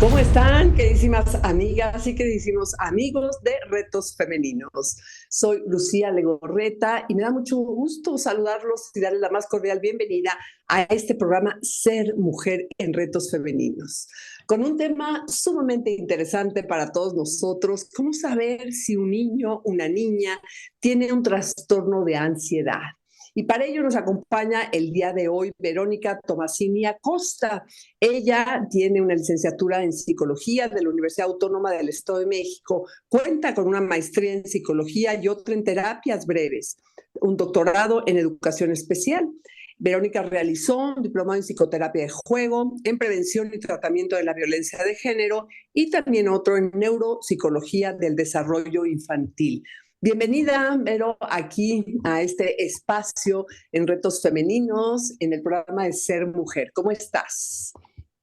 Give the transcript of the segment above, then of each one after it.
¿Cómo están, queridísimas amigas y queridísimos amigos de Retos Femeninos? Soy Lucía Legorreta y me da mucho gusto saludarlos y darles la más cordial bienvenida a este programa Ser Mujer en Retos Femeninos, con un tema sumamente interesante para todos nosotros: cómo saber si un niño, una niña, tiene un trastorno de ansiedad. Y para ello nos acompaña el día de hoy Verónica Tomasini Acosta. Ella tiene una licenciatura en psicología de la Universidad Autónoma del Estado de México, cuenta con una maestría en psicología y otra en terapias breves, un doctorado en educación especial. Verónica realizó un diplomado en psicoterapia de juego, en prevención y tratamiento de la violencia de género y también otro en neuropsicología del desarrollo infantil. Bienvenida, Vero, aquí a este espacio en Retos Femeninos, en el programa de Ser Mujer. ¿Cómo estás?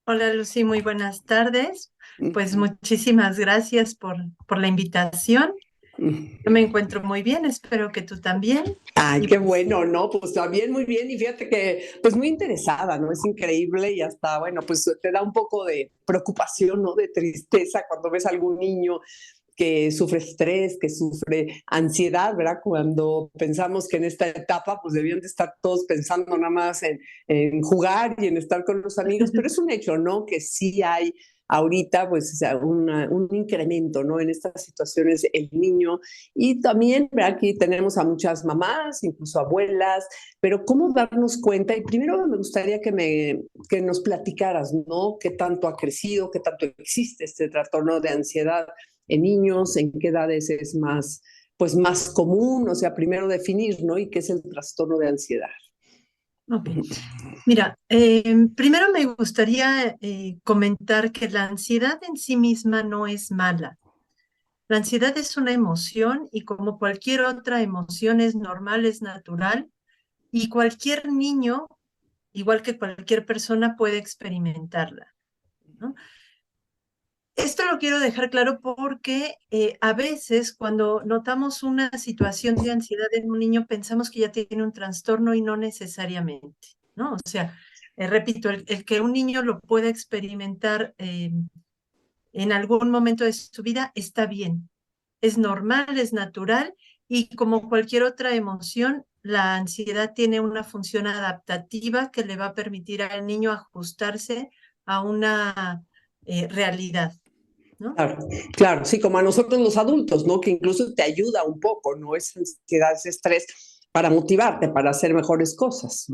Hola Lucy, muy buenas tardes. Pues muchísimas gracias por la invitación. Yo me encuentro muy bien, espero que tú también. Ay, Y qué pues, bueno, ¿no? Pues también muy bien, y fíjate que, pues muy interesada, ¿no? Es increíble y hasta, bueno, pues te da un poco de preocupación, ¿no? De tristeza cuando ves a algún niño que sufre estrés, que sufre ansiedad, ¿verdad? Cuando pensamos que en esta etapa, pues debían de estar todos pensando nada más en jugar y en estar con los amigos, pero es un hecho, ¿no? Que sí hay ahorita, pues, o sea, un incremento, ¿no? En estas situaciones, el niño. Y también, ¿verdad? Aquí tenemos a muchas mamás, incluso abuelas, pero ¿cómo darnos cuenta? Y primero me gustaría que nos platicaras, ¿no? ¿Qué tanto ha crecido, qué tanto existe este trastorno de ansiedad en niños, en qué edades es más, pues más común? O sea, primero definir, ¿no? Y qué es el trastorno de ansiedad. ok. Mira, primero me gustaría comentar que la ansiedad en sí misma no es mala. La ansiedad es una emoción y como cualquier otra emoción es normal, es natural y cualquier niño, igual que cualquier persona, puede experimentarla, ¿no? Esto lo quiero dejar claro porque a veces cuando notamos una situación de ansiedad en un niño pensamos que ya tiene un trastorno y no necesariamente, ¿no? O sea, repito, el que un niño lo pueda experimentar en algún momento de su vida está bien, es normal, es natural y como cualquier otra emoción, la ansiedad tiene una función adaptativa que le va a permitir al niño ajustarse a una realidad, ¿no? Claro, claro, sí, como a nosotros los adultos, ¿no? Que incluso te ayuda un poco, ¿no? Esa ansiedad, ese estrés para motivarte, para hacer mejores cosas.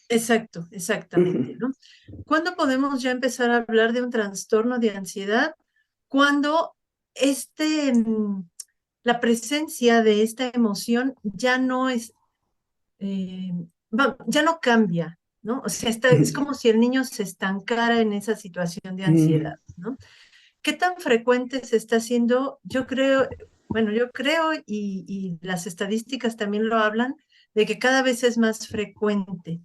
Exacto, exactamente, ¿no? ¿Cuándo podemos ya empezar a hablar de un trastorno de ansiedad? Cuando la presencia de esta emoción ya no es, eh, ya no cambia, ¿no? O sea, es como si el niño se estancara en esa situación de ansiedad, ¿no? ¿Qué tan frecuente se está haciendo? Yo creo, bueno, yo creo y las estadísticas también lo hablan, de que cada vez es más frecuente.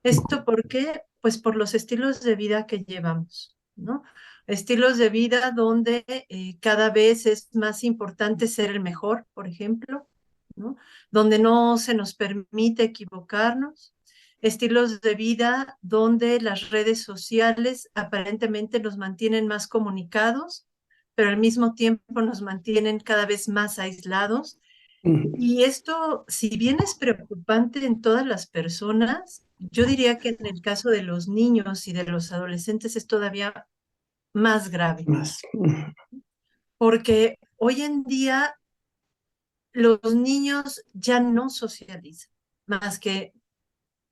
¿Esto por qué? Pues por los estilos de vida que llevamos, ¿no? Estilos de vida donde cada vez es más importante ser el mejor, por ejemplo, ¿no? Donde no se nos permite equivocarnos. Estilos de vida donde las redes sociales aparentemente nos mantienen más comunicados, pero al mismo tiempo nos mantienen cada vez más aislados. Y esto, si bien es preocupante en todas las personas, yo diría que en el caso de los niños y de los adolescentes es todavía más grave, Más. porque hoy en día los niños ya no socializan más que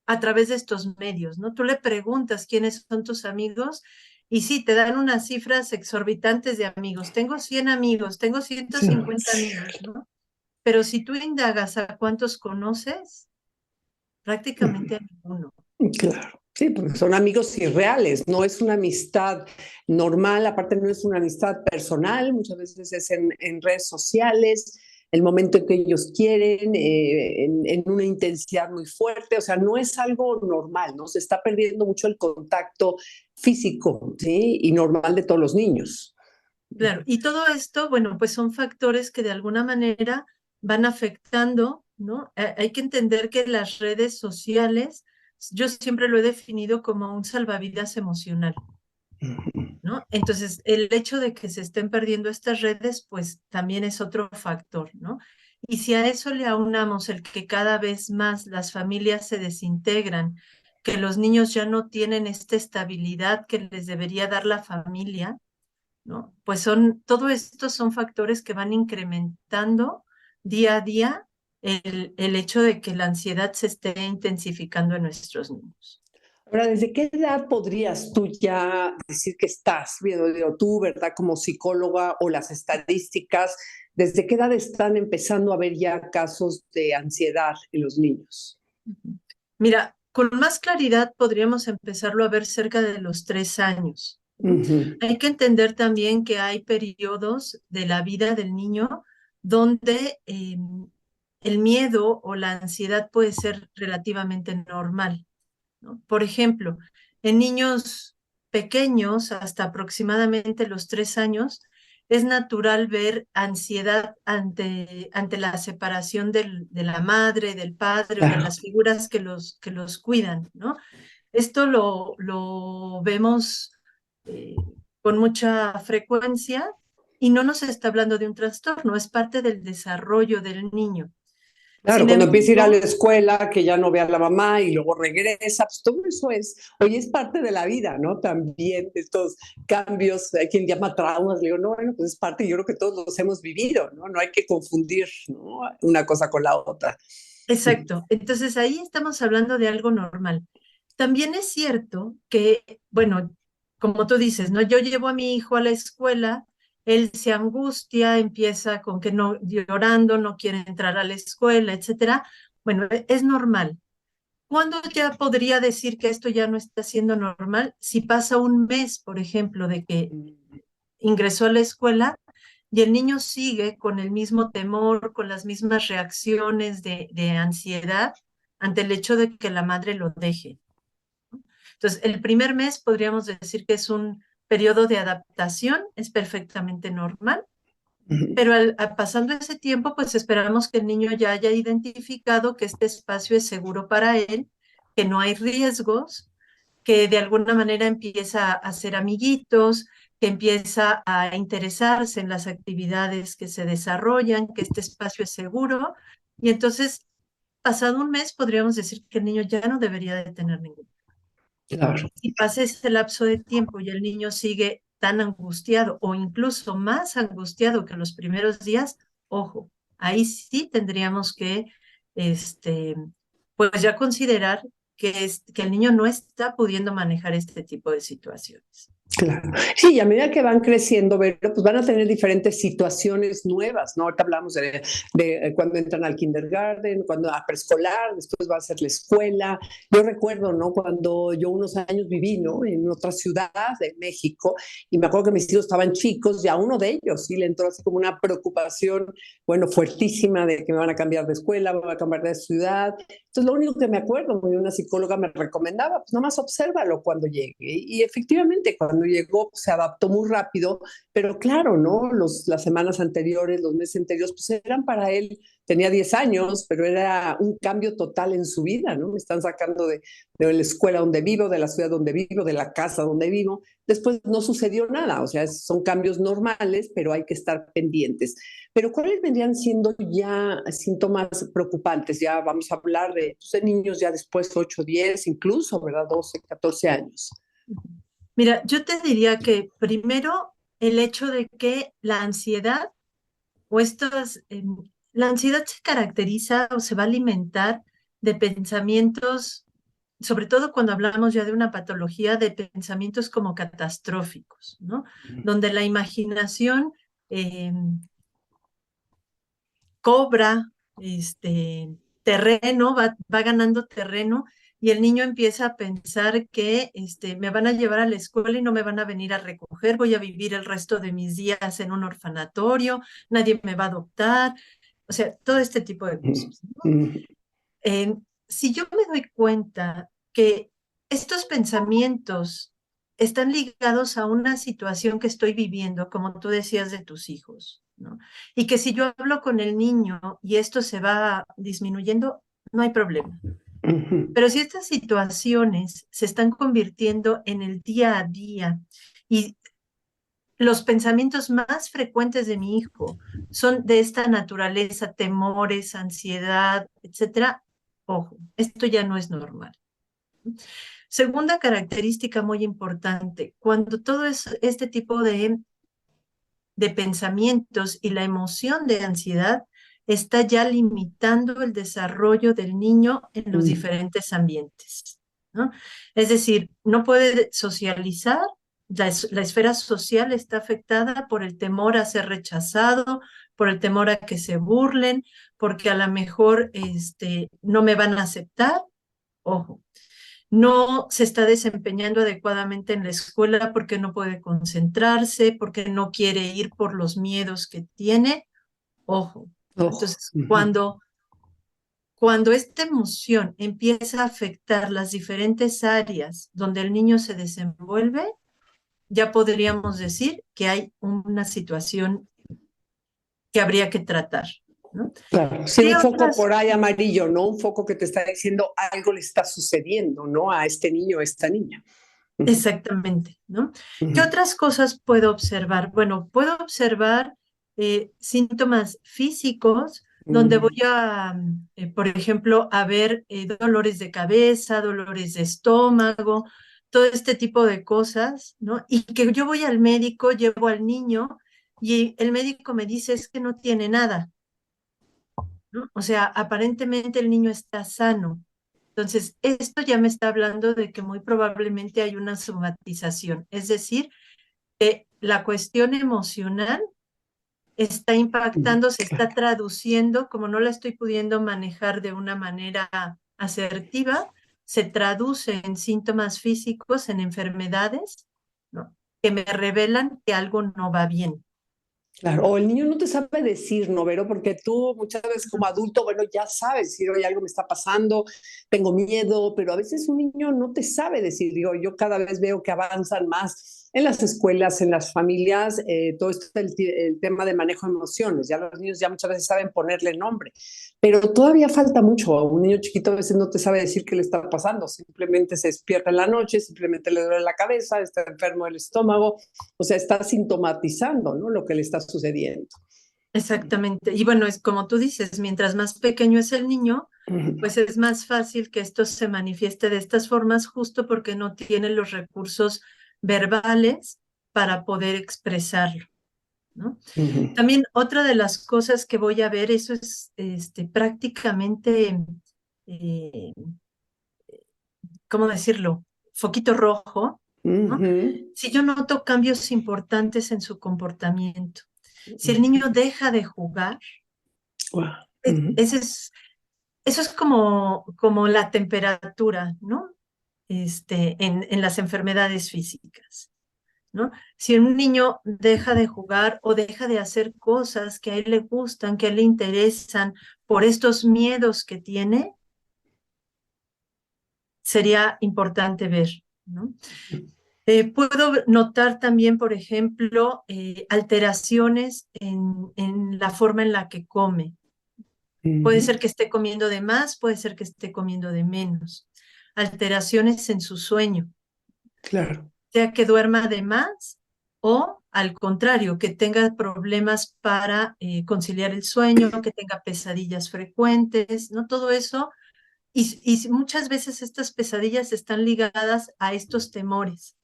a través de estos medios, ¿no? Tú le preguntas quiénes son tus amigos y sí, te dan unas cifras exorbitantes de amigos. Tengo 100 amigos, tengo ciento Sí, cincuenta amigos, ¿no? Pero si tú indagas a cuántos conoces, prácticamente a ninguno. claro. Sí, porque son amigos irreales, no es una amistad normal, aparte no es una amistad personal, muchas veces es en redes sociales, el momento en que ellos quieren, en una intensidad muy fuerte, o sea, no es algo normal, ¿no? Se está perdiendo mucho el contacto físico, ¿sí? Y normal de todos los niños. Claro, y todo esto, bueno, pues son factores que de alguna manera van afectando, ¿no? Hay que entender que las redes sociales, yo siempre lo he definido como un salvavidas emocional, ¿no? Entonces, el hecho de que se estén perdiendo estas redes, pues también es otro factor, ¿no? Y si a eso le aunamos el que cada vez más las familias se desintegran, que los niños ya no tienen esta estabilidad que les debería dar la familia, ¿no? Pues todo esto son factores que van incrementando día a día el hecho de que la ansiedad se esté intensificando en nuestros niños. Ahora, ¿desde qué edad podrías tú ya decir que estás viendo, digo, tú, ¿verdad? Como psicóloga o las estadísticas, ¿desde qué edad están empezando a haber ya casos de ansiedad en los niños? Mira, con más claridad podríamos empezarlo a ver cerca de los 3 años, ¿no? Ujú. Hay que entender también que hay periodos de la vida del niño donde el miedo o la ansiedad puede ser relativamente normal, ¿no? Por ejemplo, en niños pequeños, hasta aproximadamente los 3 años, es natural ver ansiedad ante la separación de la madre, del padre o de Claro, las figuras que los cuidan, ¿no? Esto lo vemos con mucha frecuencia y no nos está hablando de un trastorno, es parte del desarrollo del niño. claro, Sin cuando empieza a ir a la embargo, escuela, que ya no ve a la mamá y luego regresa, pues todo eso es, oye, es parte de la vida, ¿no? También estos cambios, hay quien llama traumas, le digo, no, bueno, pues es parte, yo creo que todos los hemos vivido, ¿no? No hay que confundir, ¿no? Una cosa con la otra. exacto. Entonces ahí estamos hablando de algo normal. También es cierto que, bueno, como tú dices, ¿no? Yo llevo a mi hijo a la escuela, él se angustia, empieza con que no, llorando, no quiere entrar a la escuela, etcétera. Bueno, es normal. ¿Cuándo ya podría decir que esto ya no está siendo normal? Si pasa un mes, por ejemplo, de que ingresó a la escuela y el niño sigue con el mismo temor, con las mismas reacciones de ansiedad ante el hecho de que la madre lo deje. Entonces, el primer mes podríamos decir que es un periodo de adaptación, es perfectamente normal, pero pasando ese tiempo, pues esperamos que el niño ya haya identificado que este espacio es seguro para él, que no hay riesgos, que de alguna manera empieza a hacer amiguitos, que empieza a interesarse en las actividades que se desarrollan, que este espacio es seguro. Y entonces, pasado un mes, podríamos decir que el niño ya no debería de tener ningún. Claro. Si pasa ese lapso de tiempo y el niño sigue tan angustiado o incluso más angustiado que los primeros días, ojo, ahí sí tendríamos que, este, pues ya considerar que el niño no está pudiendo manejar este tipo de situaciones. Claro. Sí, y a medida que van creciendo, pues van a tener diferentes situaciones nuevas, ¿no? Ahorita hablamos de cuando entran al kindergarten, cuando a preescolar, después va a ser la escuela. Yo recuerdo, ¿no? Cuando yo unos años viví, ¿no? En otra ciudad de México, y me acuerdo que mis hijos estaban chicos, y a uno de ellos sí le entró así como una preocupación, bueno, fuertísima de que me van a cambiar de escuela, me van a cambiar de ciudad. Entonces, lo único que me acuerdo, una psicóloga me recomendaba, pues nomás obsérvalo cuando llegue. Y efectivamente, cuando llegó, pues, se adaptó muy rápido, pero claro, ¿no? Las semanas anteriores, los meses anteriores, pues eran para él, tenía 10 años, pero era un cambio total en su vida, ¿no? Me están sacando de la escuela donde vivo, de la ciudad donde vivo, de la casa donde vivo. Después no sucedió nada, o sea, son cambios normales, pero hay que estar pendientes. Pero ¿cuáles vendrían siendo ya síntomas preocupantes? Ya vamos a hablar de niños ya después 8, 10, incluso, ¿verdad? 12, 14 años. Mira, yo te diría que primero el hecho de que la ansiedad o estas, la ansiedad se caracteriza o se va a alimentar de pensamientos, sobre todo cuando hablamos ya de una patología, de pensamientos como catastróficos, ¿no? Donde la imaginación eh, cobra terreno, va ganando terreno y el niño empieza a pensar que me van a llevar a la escuela y no me van a venir a recoger, voy a vivir el resto de mis días en un orfanatorio, nadie me va a adoptar, o sea, todo este tipo de cosas, ¿no? Eh, si yo me doy cuenta que estos pensamientos están ligados a una situación que estoy viviendo, como tú decías de tus hijos, ¿no? Y que si yo hablo con el niño y esto se va disminuyendo, no hay problema. Ujú. Pero si estas situaciones se están convirtiendo en el día a día y los pensamientos más frecuentes de mi hijo son de esta naturaleza, temores, ansiedad, etcétera, ojo, esto ya no es normal. Segunda característica muy importante, cuando todo este tipo de pensamientos y la emoción de ansiedad está ya limitando el desarrollo del niño en los Mm. diferentes ambientes, ¿no? Es decir, no puede socializar, la esfera social está afectada por el temor a ser rechazado, por el temor a que se burlen, porque a lo mejor no me van a aceptar. Ojo, no se está desempeñando adecuadamente en la escuela porque no puede concentrarse, porque no quiere ir por los miedos que tiene. Ojo. Ojo. Entonces, Ujú. cuando esta emoción empieza a afectar las diferentes áreas donde el niño se desenvuelve, ya podríamos decir que hay una situación que habría que tratar, ¿no? Claro, sí, ¿Qué un foco otras? por ahí amarillo, ¿no? Un foco que te está diciendo algo le está sucediendo, ¿no? A este niño, a esta niña. Ujú. Exactamente, ¿no? ¿Qué Ujú. otras cosas puedo observar? Bueno, puedo observar síntomas físicos donde voy Mm. a, por ejemplo, a ver dolores de cabeza, dolores de estómago, todo este tipo de cosas, ¿no? Y que yo voy al médico, llevo al niño y el médico me dice es que no tiene nada, ¿no? O sea, aparentemente el niño está sano. Entonces, esto ya me está hablando de que muy probablemente hay una somatización, es decir, que la cuestión emocional está Ujú. impactando, se está Claro. traduciendo, como no la estoy pudiendo manejar de una manera asertiva, se traduce en síntomas físicos, en enfermedades, ¿no? Que me revelan que algo no va bien. Claro, o el niño no te sabe decir, ¿no, Vero? Porque tú muchas veces como adulto, bueno, ya sabes decir, oye, algo me está pasando, tengo miedo, pero a veces un niño no te sabe decir. Digo, yo cada vez veo que avanzan más en las escuelas, en las familias, todo esto el tema de manejo de emociones. Ya los niños ya muchas veces saben ponerle nombre, pero todavía falta mucho. Un niño chiquito a veces no te sabe decir qué le está pasando, simplemente se despierta en la noche, simplemente le duele la cabeza, está enfermo del estómago, o sea, está sintomatizando, ¿no? Lo que le está sucediendo. Exactamente. Y bueno, es como tú dices, mientras más pequeño es el niño, Ujú. pues es más fácil que esto se manifieste de estas formas justo porque no tiene los recursos verbales para poder expresarlo, ¿no? Ujú. También otra de las cosas que voy a ver, eso es prácticamente, eh, ¿cómo decirlo? Foquito rojo, ¿no? Ujú. Si yo noto cambios importantes en su comportamiento, si el niño deja de jugar, Guau. e- Ujú. ese es eso es como la temperatura, ¿no? En las enfermedades físicas, ¿no? Si un niño deja de jugar o deja de hacer cosas que a él le gustan, que a él le interesan, por estos miedos que tiene, sería importante ver, ¿no? Puedo notar también, por ejemplo, alteraciones en la forma en la que come. Puede Ujú. ser que esté comiendo de más, puede ser que esté comiendo de menos. Alteraciones en su sueño, Claro. sea que duerma de más o al contrario, que tenga problemas para conciliar el sueño, que tenga pesadillas frecuentes, ¿no? Todo eso. Y muchas veces estas pesadillas están ligadas a estos temores,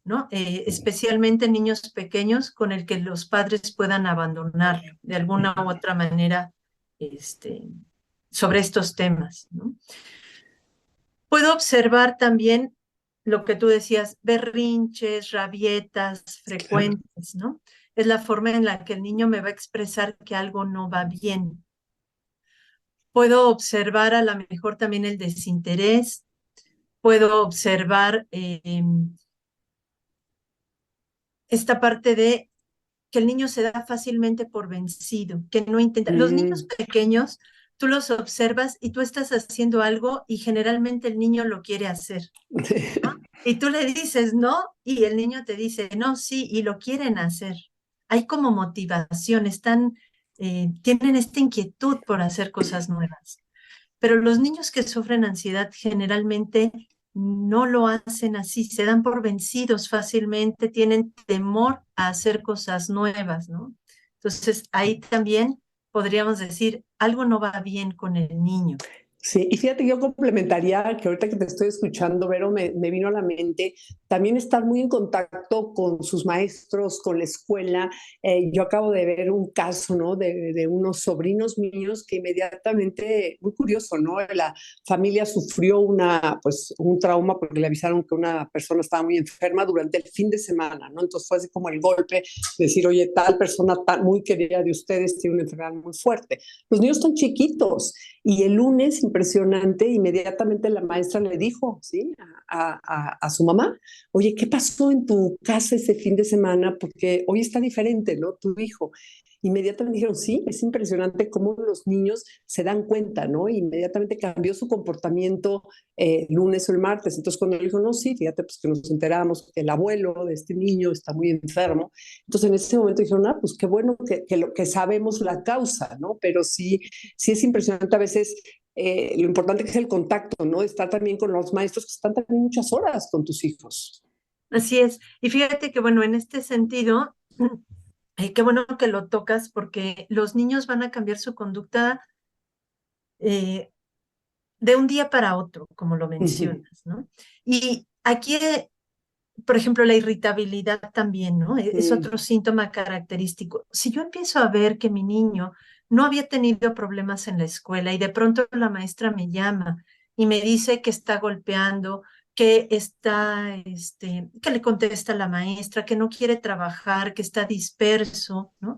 ¿no? Especialmente en niños pequeños con el que los padres puedan abandonarlo de alguna u otra manera este, sobre estos temas, ¿no? Puedo observar también lo que tú decías, berrinches, rabietas Claro. frecuentes, ¿no? Es la forma en la que el niño me va a expresar que algo no va bien. Puedo observar a lo mejor también el desinterés, puedo observar esta parte de que el niño se da fácilmente por vencido, que no intenta. Los niños Mm. pequeños, tú los observas y tú estás haciendo algo y generalmente el niño lo quiere hacer, ¿no? Y tú le dices no y el niño te dice no, sí, y lo quieren hacer. Hay como motivación, tienen esta inquietud por hacer cosas nuevas. pero los niños que sufren ansiedad generalmente no lo hacen así, se dan por vencidos fácilmente, tienen temor a hacer cosas nuevas, ¿no? Entonces, ahí también podríamos decir, algo no va bien con el niño. Sí, y fíjate, yo complementaría que ahorita que te estoy escuchando, Vero, me vino a la mente también estar muy en contacto con sus maestros, con la escuela. Yo acabo de ver un caso, ¿no? De unos sobrinos míos que inmediatamente, muy curioso, ¿no? La familia sufrió pues, un trauma porque le avisaron que una persona estaba muy enferma durante el fin de semana, ¿no? Entonces fue así como el golpe, decir, oye, tal persona muy querida de ustedes tiene una enfermedad muy fuerte. Los niños están chiquitos y el lunes, impresionante, inmediatamente la maestra le dijo, ¿sí? A su mamá, oye, ¿qué pasó en tu casa ese fin de semana? Porque hoy está diferente, ¿no? Tu hijo. Inmediatamente dijeron, sí, es impresionante cómo los niños se dan cuenta, ¿no? Inmediatamente cambió su comportamiento el lunes o el martes. Entonces, cuando le dijo, no, sí, fíjate, pues que nos enteramos que el abuelo de este niño está muy enfermo. Entonces, en ese momento dijeron, ah, pues qué bueno que sabemos la causa, ¿no? Pero sí es impresionante a veces lo importante que es el contacto, ¿no? Estar también con los maestros que están también muchas horas con tus hijos. Así es. Y fíjate que, bueno, en este sentido, qué bueno que lo tocas porque los niños van a cambiar su conducta eh, de un día para otro, como lo Uh -huh. mencionas, ¿no? Y aquí, por ejemplo, la irritabilidad también, ¿no? Es otro síntoma característico. Si yo empiezo a ver que mi niño no había tenido problemas en la escuela y de pronto la maestra me llama y me dice que está golpeando, que está, que le contesta a la maestra, que no quiere trabajar, que está disperso, ¿no?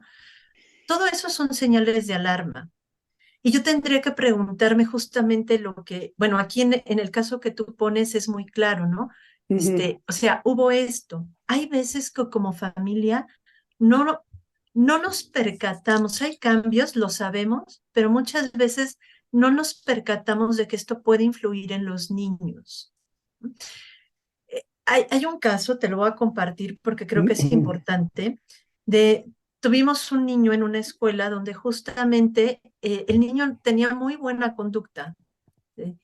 Todo eso son señales de alarma. Y yo tendría que preguntarme justamente lo que, bueno, aquí en el caso que tú pones es muy claro, ¿no? Uh -huh. O sea, hubo esto. Hay veces que como familia no, no nos percatamos, hay cambios, lo sabemos, pero muchas veces no nos percatamos de que esto puede influir en los niños. Hay un caso, te lo voy a compartir porque creo Uh que es -huh. importante, tuvimos un niño en una escuela donde justamente el niño tenía muy buena conducta, ¿sí?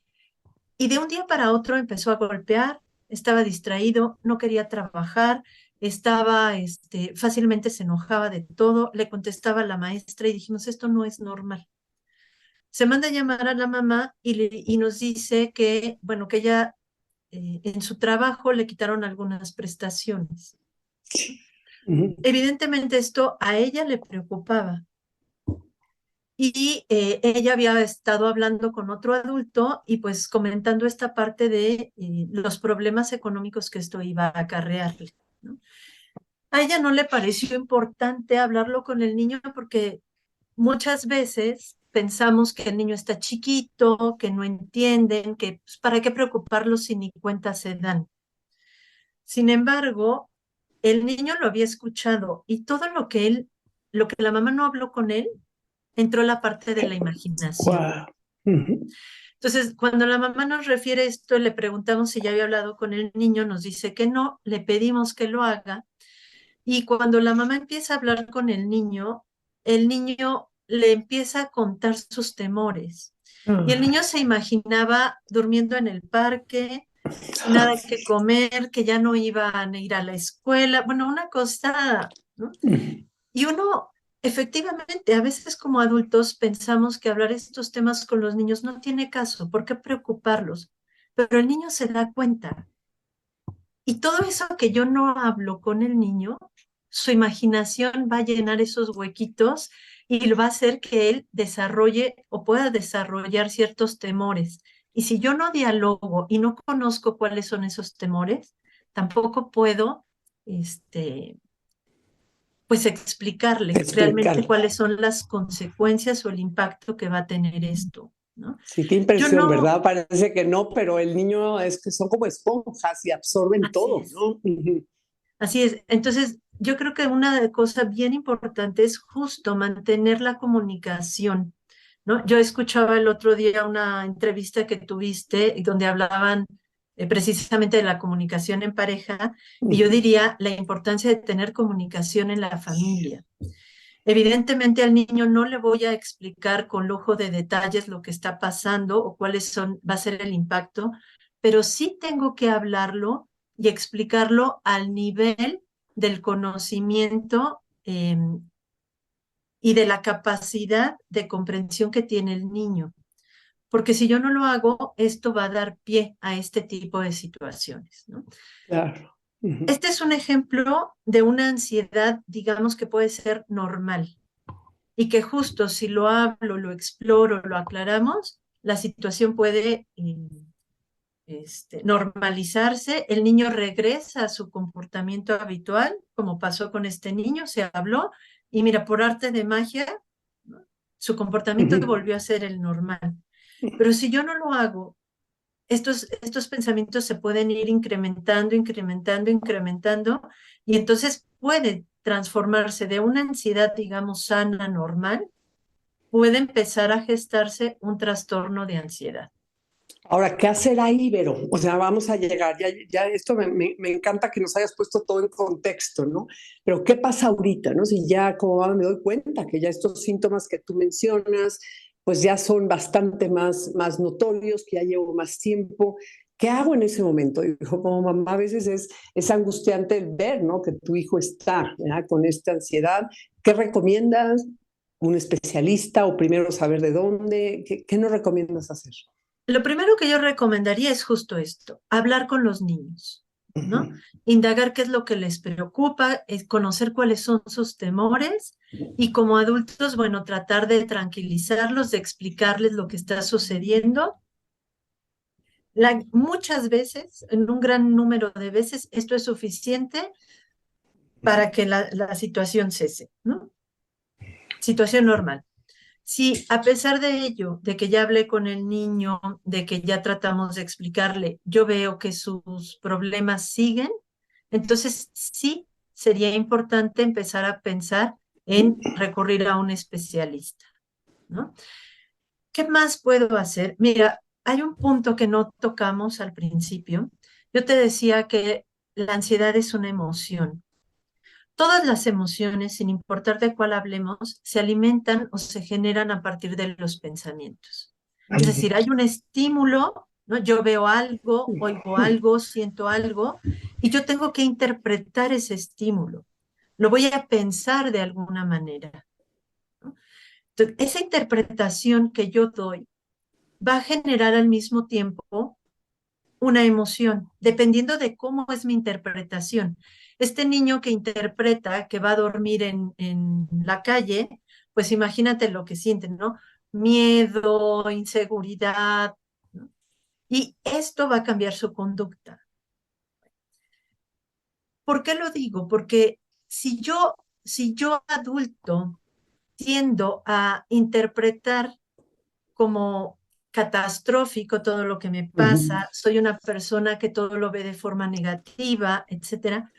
Y de un día para otro empezó a golpear, estaba distraído, no quería trabajar, fácilmente se enojaba de todo, le contestaba a la maestra y dijimos, esto no es normal. Se manda a llamar a la mamá y nos dice que, bueno, que ella en su trabajo le quitaron algunas prestaciones. Uh -huh. Evidentemente esto a ella le preocupaba y ella había estado hablando con otro adulto y pues comentando esta parte de los problemas económicos que esto iba a acarrearle, ¿no? A ella no le pareció importante hablarlo con el niño porque muchas veces pensamos que el niño está chiquito, que no entienden, que pues, para qué preocuparlos si ni cuenta se dan. Sin embargo, el niño lo había escuchado y todo lo que la mamá no habló con él, entró la parte de la imaginación. Wow. Uh -huh. Entonces, cuando la mamá nos refiere esto, le preguntamos si ya había hablado con el niño, nos dice que no, le pedimos que lo haga. Y cuando la mamá empieza a hablar con el niño le empieza a contar sus temores. Y el niño se imaginaba durmiendo en el parque, sin nada que comer, que ya no iban a ir a la escuela. Bueno, una cosa, ¿no? Y uno, efectivamente, a veces como adultos pensamos que hablar estos temas con los niños no tiene caso, ¿por qué preocuparlos? Pero el niño se da cuenta. Y todo eso que yo no hablo con el niño, su imaginación va a llenar esos huequitos y lo va a hacer que él desarrolle o pueda desarrollar ciertos temores. Y si yo no dialogo y no conozco cuáles son esos temores, tampoco puedo, pues explicarle realmente Explicar. cuáles son las consecuencias o el impacto que va a tener esto, ¿no? Sí, qué Yo impresión, no, ¿verdad? Parece que no, pero el niño es que son como esponjas y absorben así todo, es. ¿no? Uh -huh. Así es. Entonces, yo creo que una cosa bien importante es justo mantener la comunicación, ¿no? Yo escuchaba el otro día una entrevista que tuviste donde hablaban precisamente de la comunicación en pareja y yo diría la importancia de tener comunicación en la familia. Evidentemente al niño no le voy a explicar con lujo de detalles lo que está pasando o va a ser el impacto, pero sí tengo que hablarlo y explicarlo al nivel del conocimiento y de la capacidad de comprensión que tiene el niño. Porque si yo no lo hago, esto va a dar pie a este tipo de situaciones, ¿no? Claro. Este es un ejemplo de una ansiedad, digamos, que puede ser normal y que justo si lo hablo, lo exploro, lo aclaramos, la situación puede normalizarse, el niño regresa a su comportamiento habitual, como pasó con este niño, se habló, y mira, por arte de magia, ¿no? Su comportamiento volvió a ser el normal. Pero si yo no lo hago, estos pensamientos se pueden ir incrementando, incrementando, incrementando, y entonces puede transformarse de una ansiedad, digamos, sana, normal, puede empezar a gestarse un trastorno de ansiedad. Ahora, ¿qué hacer ahí, Vero? O sea, vamos a llegar, ya esto me encanta que nos hayas puesto todo en contexto, ¿no? Pero ¿qué pasa ahorita, no? Si ya como me doy cuenta que ya estos síntomas que tú mencionas, pues ya son bastante más notorios, que ya llevo más tiempo. ¿Qué hago en ese momento? Hijo, como mamá a veces es angustiante el ver, ¿no? Que tu hijo está, ¿verdad? Con esta ansiedad. ¿Qué recomiendas? ¿Un especialista o primero saber de dónde? ¿Qué nos recomiendas hacer? Lo primero que yo recomendaría es justo esto, hablar con los niños, ¿no? Indagar qué es lo que les preocupa, es conocer cuáles son sus temores y como adultos, bueno, tratar de tranquilizarlos, de explicarles lo que está sucediendo. Muchas veces, en un gran número de veces, esto es suficiente para que la situación cese, ¿no? Situación normal. Si a pesar de ello, de que ya hablé con el niño, de que ya tratamos de explicarle, yo veo que sus problemas siguen, entonces sí sería importante empezar a pensar en recurrir a un especialista, ¿no? ¿Qué más puedo hacer? Mira, hay un punto que no tocamos al principio. Yo te decía que la ansiedad es una emoción. Todas las emociones, sin importar de cuál hablemos, se alimentan o se generan a partir de los pensamientos. Es decir, hay un estímulo, ¿no? Yo veo algo, oigo algo, siento algo, y yo tengo que interpretar ese estímulo. Lo voy a pensar de alguna manera, ¿no? Entonces, esa interpretación que yo doy va a generar al mismo tiempo una emoción, dependiendo de cómo es mi interpretación. Este niño que interpreta que va a dormir en la calle, pues imagínate lo que siente, ¿no? Miedo, inseguridad, ¿no? Y esto va a cambiar su conducta. ¿Por qué lo digo? Porque si yo adulto tiendo a interpretar como catastrófico todo lo que me pasa, soy una persona que todo lo ve de forma negativa, etcétera.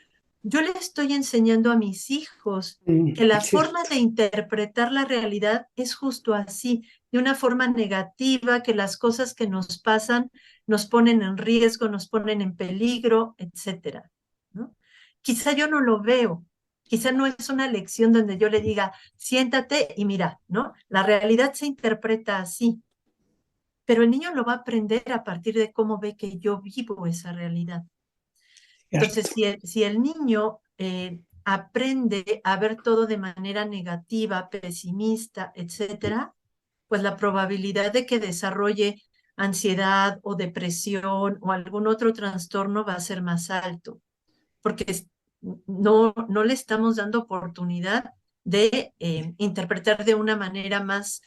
Yo le estoy enseñando a mis hijos que la Cierto. forma de interpretar la realidad es justo así, de una forma negativa, que las cosas que nos pasan nos ponen en riesgo, nos ponen en peligro, etcétera, ¿no? Quizá yo no lo veo, quizá no es una lección donde yo le diga, siéntate y mira, ¿no? La realidad se interpreta así, pero el niño lo va a aprender a partir de cómo ve que yo vivo esa realidad. Entonces, Cierto. si el niño aprende a ver todo de manera negativa, pesimista, etcétera, pues la probabilidad de que desarrolle ansiedad o depresión o algún otro trastorno va a ser más alto, porque no le estamos dando oportunidad de interpretar de una manera más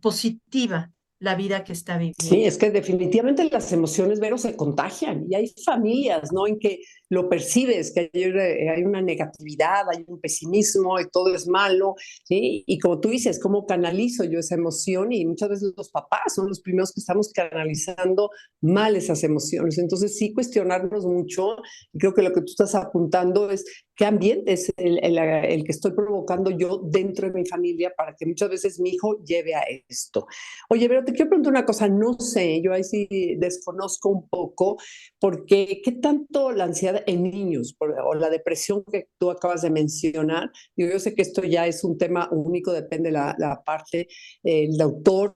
positiva la vida que está Sí, viviendo. es que definitivamente las emociones, Vero, se contagian y hay familias, ¿no? En que lo percibes, que hay una negatividad, hay un pesimismo y todo es malo, ¿sí? Y como tú dices, ¿cómo canalizo yo esa emoción? Y muchas veces los papás son los primeros que estamos canalizando mal esas emociones. Entonces sí cuestionarnos mucho y creo que lo que tú estás apuntando es qué ambiente es el que estoy provocando yo dentro de mi familia para que muchas veces mi hijo lleve a esto. Oye, pero te quiero preguntar una cosa, no sé, yo ahí sí desconozco un poco, porque qué tanto la ansiedad en niños o la depresión que tú acabas de mencionar, yo sé que esto ya es un tema único, depende de la parte, el autor,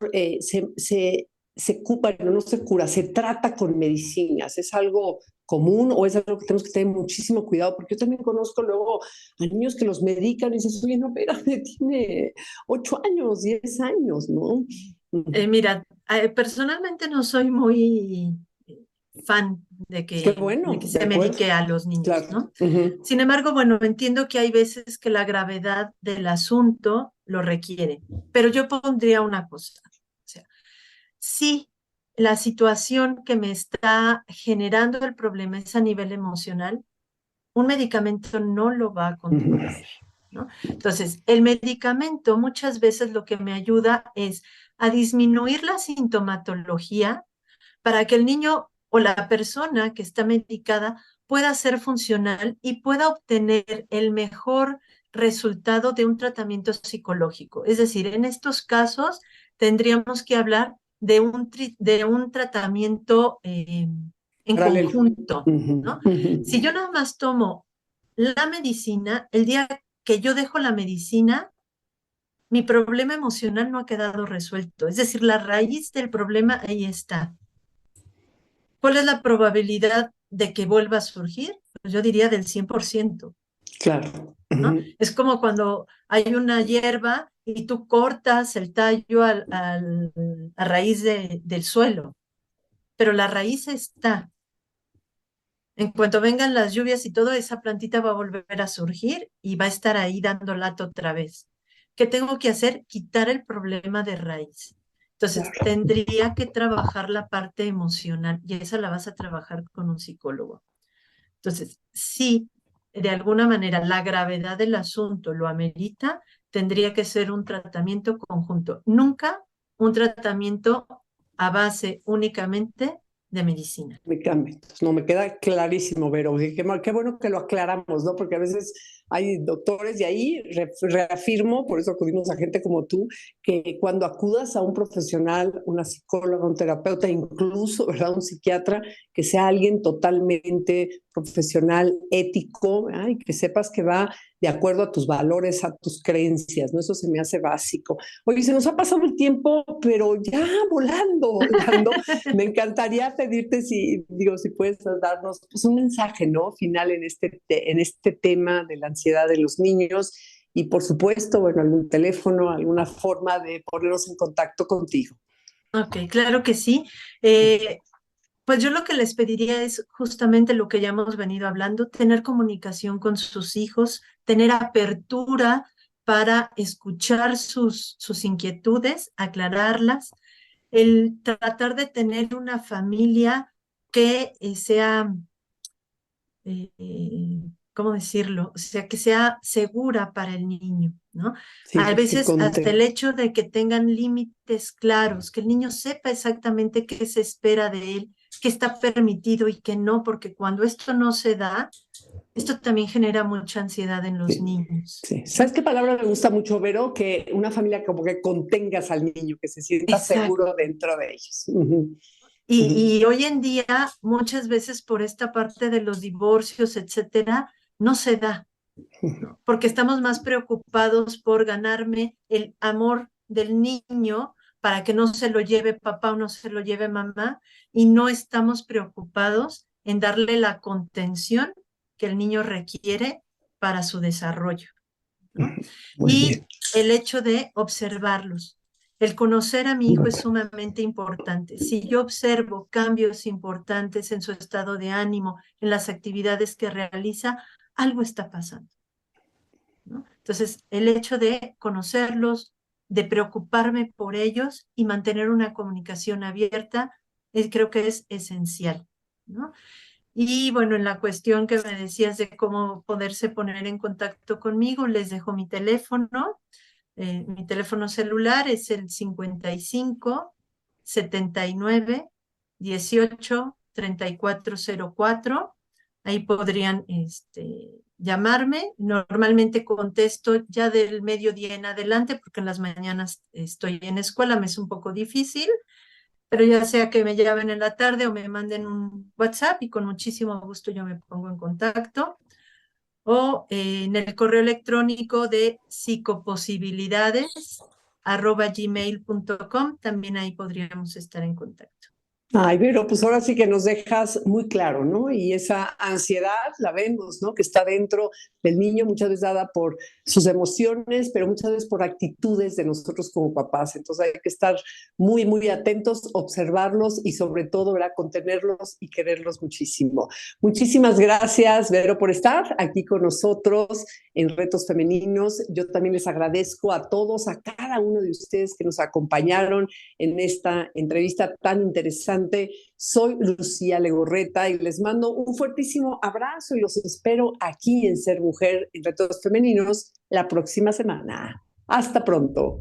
se cura, no se cura, se trata con medicinas, es algo común o es algo que tenemos que tener muchísimo cuidado, porque yo también conozco luego a niños que los medican y dices, oye, no, espérame, tiene 8 años, 10 años, ¿no? Mira, personalmente no soy muy fan Qué de bueno, que de se acuerdo, medique a los niños, claro. ¿no? Sin embargo, bueno, entiendo que hay veces que la gravedad del asunto lo requiere, pero yo pondría una cosa, o sea, si la situación que me está generando el problema es a nivel emocional, un medicamento no lo va a controlar, ¿no? Entonces, el medicamento muchas veces lo que me ayuda es a disminuir la sintomatología para que el niño o la persona que está medicada pueda ser funcional y pueda obtener el mejor resultado de un tratamiento psicológico. Es decir, en estos casos tendríamos que hablar de un tratamiento en Paralelo. conjunto, Ujú, ¿no? ujú. Si yo nada más tomo la medicina, el día que yo dejo la medicina, mi problema emocional no ha quedado resuelto. Es decir, la raíz del problema ahí está. ¿Cuál es la probabilidad de que vuelva a surgir? Pues yo diría del 100%, Claro. ¿no? Ujú. Es como cuando hay una hierba y tú cortas el tallo a raíz del suelo, pero la raíz está. En cuanto vengan las lluvias y todo, esa plantita va a volver a surgir y va a estar ahí dando lata otra vez. ¿Qué tengo que hacer? Quitar el problema de raíz. Entonces, Claro. tendría que trabajar la parte emocional y esa la vas a trabajar con un psicólogo. Entonces, si de alguna manera la gravedad del asunto lo amerita, tendría que ser un tratamiento conjunto, nunca un tratamiento a base únicamente de medicina. Medicamentos. No, me queda clarísimo, Vero. Qué bueno que lo aclaramos, ¿no? Porque a veces hay doctores y ahí reafirmo, por eso acudimos a gente como tú, que cuando acudas a un profesional, una psicóloga, un terapeuta, incluso, ¿verdad? Un psiquiatra, que sea alguien totalmente profesional, ético, ¿verdad? Y que sepas que va de acuerdo a tus valores, a tus creencias, ¿no? Eso se me hace básico. Oye, se nos ha pasado el tiempo, pero ya volando, volando. Me encantaría pedirte si, digo, si puedes darnos pues, un mensaje, ¿no? Final en este tema de la ansiedad de los niños y, por supuesto, bueno, algún teléfono, alguna forma de ponernos en contacto contigo. Ok, claro que sí. Pues yo lo que les pediría es justamente lo que ya hemos venido hablando, tener comunicación con sus hijos, tener apertura para escuchar sus inquietudes, aclararlas, el tratar de tener una familia que sea ¿cómo decirlo? O sea, que sea segura para el niño, ¿no? A Sí, que veces hasta el conté. hecho de que tengan límites claros, que el niño sepa exactamente qué se espera de él, qué está permitido y qué no, porque cuando esto no se da, esto también genera mucha ansiedad en los Sí, niños, sí. ¿Sabes ¿no? qué palabra me gusta mucho, Vero? Que una familia como que contengas al niño, que se sienta Exacto. seguro dentro de ellos. Uh-huh, uh-huh. Y hoy en día, muchas veces por esta parte de los divorcios, etcétera, no se da. ¿No? Porque estamos más preocupados por ganarme el amor del niño para que no se lo lleve papá o no se lo lleve mamá, y no estamos preocupados en darle la contención que el niño requiere para su desarrollo, ¿no? Muy Y bien. el hecho de observarlos. El conocer a mi hijo es sumamente importante. Si yo observo cambios importantes en su estado de ánimo, en las actividades que realiza, algo está pasando, ¿no? Entonces, el hecho de conocerlos, de preocuparme por ellos y mantener una comunicación abierta, creo que es esencial, ¿no? Y bueno, en la cuestión que me decías de cómo poderse poner en contacto conmigo, les dejo mi teléfono celular es el 55 79 18 3404. Ahí podrían llamarme. Normalmente contesto ya del mediodía en adelante, porque en las mañanas estoy en escuela, me es un poco difícil, pero ya sea que me llamen en la tarde o me manden un WhatsApp y con muchísimo gusto yo me pongo en contacto. O en el correo electrónico de psicoposibilidades@gmail.com, también ahí podríamos estar en contacto. Ay, pero pues ahora sí que nos dejas muy claro, ¿no? Y esa ansiedad la vemos, ¿no? Que está dentro del niño, muchas veces dada por sus emociones, pero muchas veces por actitudes de nosotros como papás. Entonces hay que estar muy, muy atentos, observarlos y sobre todo, ¿verdad? Contenerlos y quererlos muchísimo. Muchísimas gracias, Vero, por estar aquí con nosotros en Retos Femeninos. Yo también les agradezco a todos, a cada uno de ustedes que nos acompañaron en esta entrevista tan interesante. Soy Lucía Legorreta y les mando un fuertísimo abrazo y los espero aquí en Ser Mujer en Retos Femeninos la próxima semana. Hasta pronto.